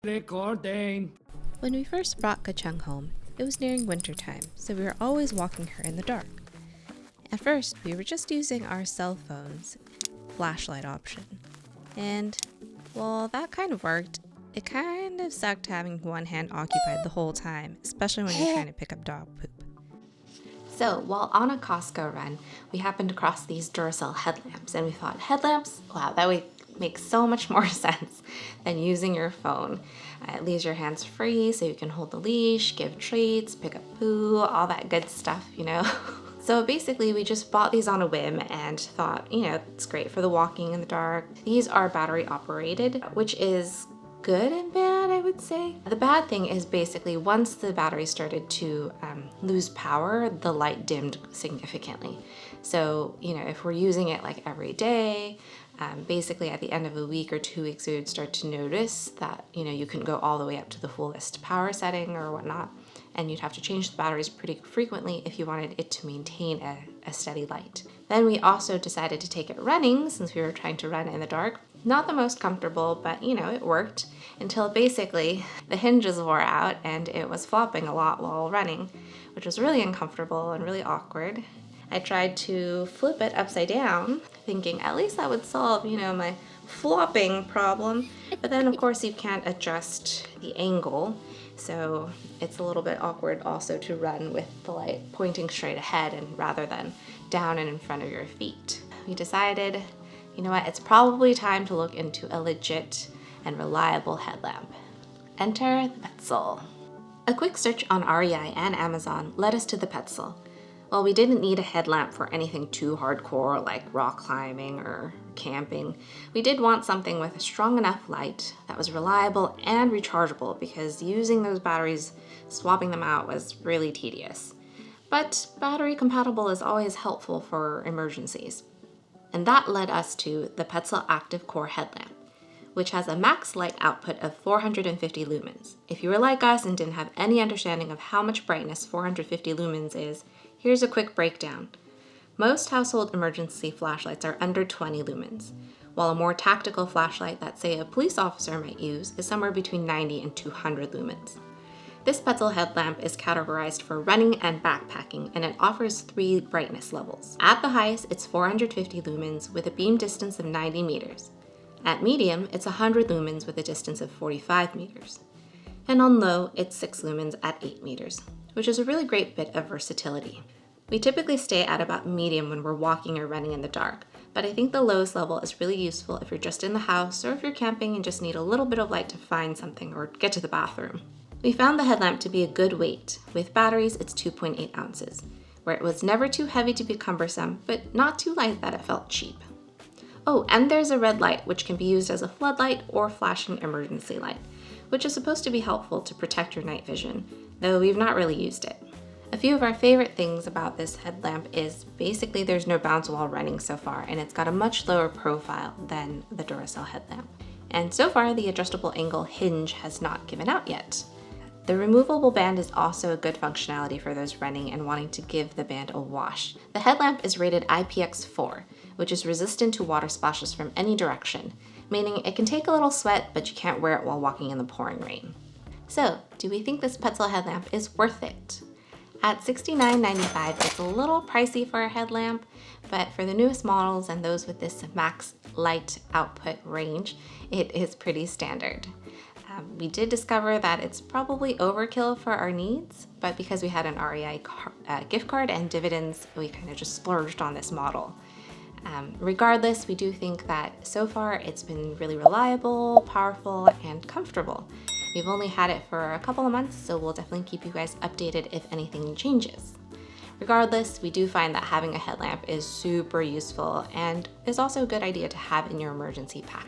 Recording. When we first brought Kacang home, it was nearing winter time, so we were always walking her in the dark. At first, we were just using our cell phones' flashlight option. And while that kind of worked, it kind of sucked having one hand occupied the whole time, especially when you're trying to pick up dog poop. So while on a Costco run, we happened across these Duracell headlamps, and we thought, headlamps? Wow, that would make so much more sense than using your phone. It leaves your hands free so you can hold the leash, give treats, pick up poo, all that good stuff, you know? So basically we just bought these on a whim and thought, you know, it's great for the walking in the dark. These are battery operated, which is good and bad, I would say. The bad thing is basically once the battery started to lose power, the light dimmed significantly. So, you know, if we're using it like every day, basically at the end of a week or 2 weeks, we would start to notice that, you know, you couldn't go all the way up to the fullest power setting or whatnot. And you'd have to change the batteries pretty frequently if you wanted it to maintain a steady light. Then we also decided to take it running since we were trying to run in the dark. Not the most comfortable, but you know, it worked until basically the hinges wore out and it was flopping a lot while running, which was really uncomfortable and really awkward. I tried to flip it upside down, thinking at least that would solve, you know, my flopping problem. But then of course you can't adjust the angle, so it's a little bit awkward also to run with the light pointing straight ahead and rather than down and in front of your feet. We decided, you know what, it's probably time to look into a legit and reliable headlamp. Enter the Petzl. A quick search on REI and Amazon led us to the Petzl. While we didn't need a headlamp for anything too hardcore like rock climbing or camping, we did want something with a strong enough light that was reliable and rechargeable because using those batteries, swapping them out was really tedious. But battery compatible is always helpful for emergencies. And that led us to the Petzl Actik Core Headlamp, which has a max light output of 450 lumens. If you were like us and didn't have any understanding of how much brightness 450 lumens is, here's a quick breakdown. Most household emergency flashlights are under 20 lumens, while a more tactical flashlight that, say, a police officer might use is somewhere between 90 and 200 lumens. This Petzl headlamp is categorized for running and backpacking, and it offers 3 brightness levels. At the highest, it's 450 lumens with a beam distance of 90 meters. At medium, it's 100 lumens with a distance of 45 meters. And on low, it's 6 lumens at 8 meters, which is a really great bit of versatility. We typically stay at about medium when we're walking or running in the dark, but I think the lowest level is really useful if you're just in the house or if you're camping and just need a little bit of light to find something or get to the bathroom. We found the headlamp to be a good weight. With batteries, it's 2.8 ounces, where it was never too heavy to be cumbersome, but not too light that it felt cheap. Oh, and there's a red light, which can be used as a floodlight or flashing emergency light, which is supposed to be helpful to protect your night vision, though we've not really used it. A few of our favorite things about this headlamp is basically there's no bounce while running so far, and it's got a much lower profile than the Duracell headlamp. And so far, the adjustable angle hinge has not given out yet. The removable band is also a good functionality for those running and wanting to give the band a wash. The headlamp is rated IPX4, which is resistant to water splashes from any direction, meaning it can take a little sweat, but you can't wear it while walking in the pouring rain. So, do we think this Petzl headlamp is worth it? At $69.95, it's a little pricey for a headlamp, but for the newest models and those with this max light output range, it is pretty standard. We did discover that it's probably overkill for our needs, but because we had an REI gift card and dividends, we kind of just splurged on this model. Regardless, we do think that so far it's been really reliable, powerful, and comfortable. We've only had it for a couple of months, so we'll definitely keep you guys updated if anything changes. Regardless, we do find that having a headlamp is super useful and is also a good idea to have in your emergency pack.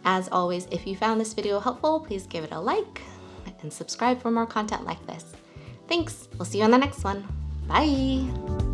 As always, if you found this video helpful, please give it a like and subscribe for more content like this. Thanks, we'll see you on the next one. Bye!